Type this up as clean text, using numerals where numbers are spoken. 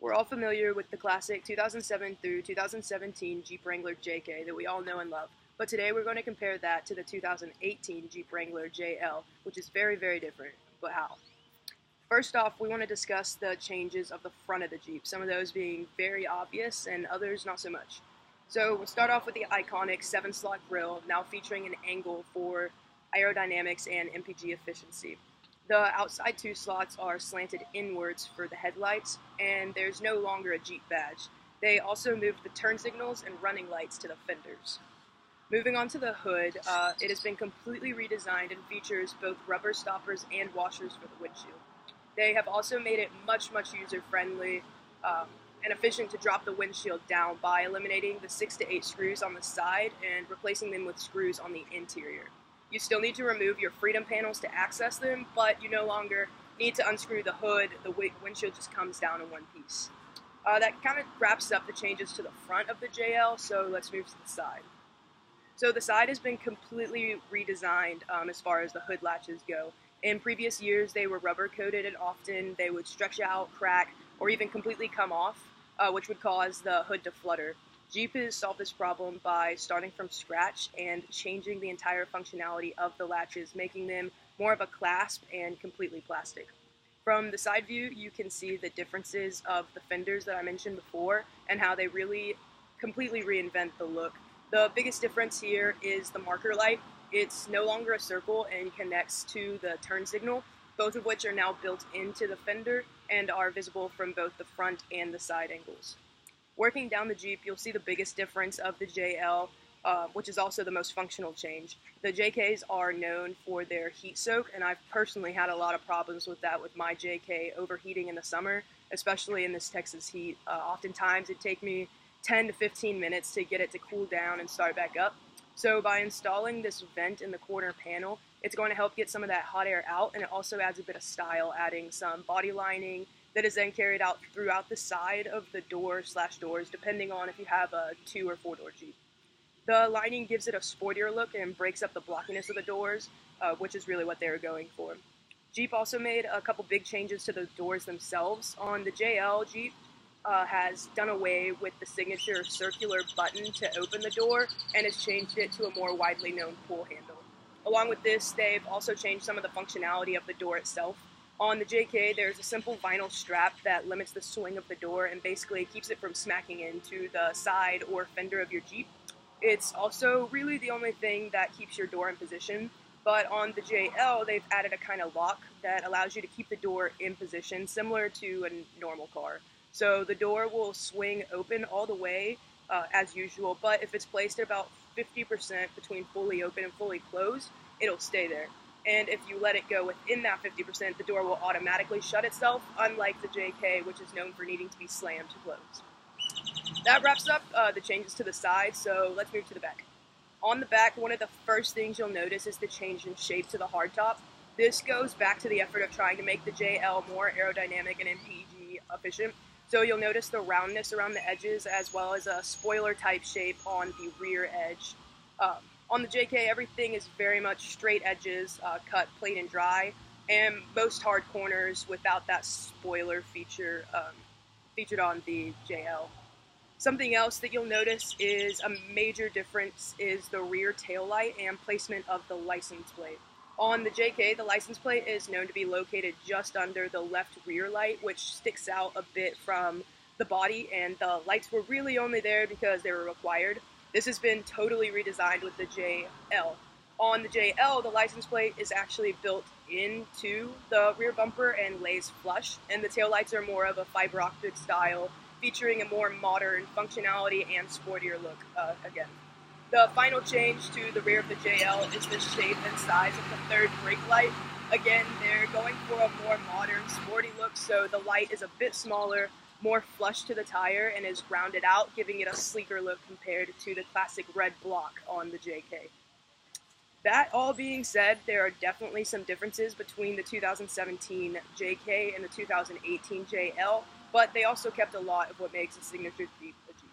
We're all familiar with the classic 2007 through 2017 Jeep Wrangler JK that we all know and love, but today we're going to compare that to the 2018 Jeep Wrangler JL, which is very, very different. But how? First off, we want to discuss the changes of the front of the Jeep, some of those being very obvious and others not so much. So we'll start off with the iconic 7-slot grille, now featuring an angle for aerodynamics and MPG efficiency. The outside 2 slots are slanted inwards for the headlights, and there's no longer a Jeep badge. They also moved the turn signals and running lights to the fenders. Moving on to the hood, it has been completely redesigned and features both rubber stoppers and washers for the windshield. They have also made it much user-friendly and efficient to drop the windshield down by eliminating the 6 to 8 screws on the side and replacing them with screws on the interior. You still need to remove your freedom panels to access them, but you no longer need to unscrew the hood. The windshield just comes down in one piece. That kind of wraps up the changes to the front of the JL, so let's move to the side. So the side has been completely redesigned as far as the hood latches go. In previous years, they were rubber coated and often they would stretch out, crack, or even completely come off, which would cause the hood to flutter. Jeep has solved this problem by starting from scratch and changing the entire functionality of the latches, making them more of a clasp and completely plastic. From the side view, you can see the differences of the fenders that I mentioned before and how they really completely reinvent the look. The biggest difference here is the marker light. It's no longer a circle and connects to the turn signal, both of which are now built into the fender and are visible from both the front and the side angles. Working down the Jeep, you'll see the biggest difference of the JL, which is also the most functional change. The JKs are known for their heat soak, and I've personally had a lot of problems with that with my JK overheating in the summer, especially in this Texas heat. Oftentimes it'd take me 10 to 15 minutes to get it to cool down and start back up. So by installing this vent in the corner panel, it's going to help get some of that hot air out, and it also adds a bit of style, adding some body lining that is then carried out throughout the side of the doors, depending on if you have a 2 or 4 door Jeep. The lining gives it a sportier look and breaks up the blockiness of the doors, which is really what they were going for. Jeep also made a couple big changes to the doors themselves. On the JL, Jeep has done away with the signature circular button to open the door and has changed it to a more widely known pull handle. Along with this, they've also changed some of the functionality of the door itself. On the JK, there's a simple vinyl strap that limits the swing of the door and basically keeps it from smacking into the side or fender of your Jeep. It's also really the only thing that keeps your door in position, but on the JL, they've added a kind of lock that allows you to keep the door in position, similar to a normal car. So the door will swing open all the way as usual, but if it's placed at about 50% between fully open and fully closed, it'll stay there. And if you let it go within that 50%, the door will automatically shut itself, unlike the JK, which is known for needing to be slammed to close. That wraps up the changes to the side, so let's move to the back. On the back, one of the first things you'll notice is the change in shape to the hardtop. This goes back to the effort of trying to make the JL more aerodynamic and MPG efficient. So you'll notice the roundness around the edges as well as a spoiler-type shape on the rear edge. On the JK, everything is very much straight edges, cut plain and dry, and most hard corners without that spoiler feature featured on the JL. Something else that you'll notice is a major difference is the rear taillight and placement of the license plate. On the JK, the license plate is known to be located just under the left rear light, which sticks out a bit from the body, and the lights were really only there because they were required. This has been totally redesigned with the JL. On the JL, the license plate is actually built into the rear bumper and lays flush, and the taillights are more of a fiber optic style, featuring a more modern functionality and sportier look again. The final change to the rear of the JL is the shape and size of the third brake light. Again, they're going for a more modern, sporty look, so the light is a bit smaller, more flush to the tire, and is rounded out, giving it a sleeker look compared to the classic red block on the JK. That all being said, there are definitely some differences between the 2017 JK and the 2018 JL, but they also kept a lot of what makes a signature Jeep a Jeep.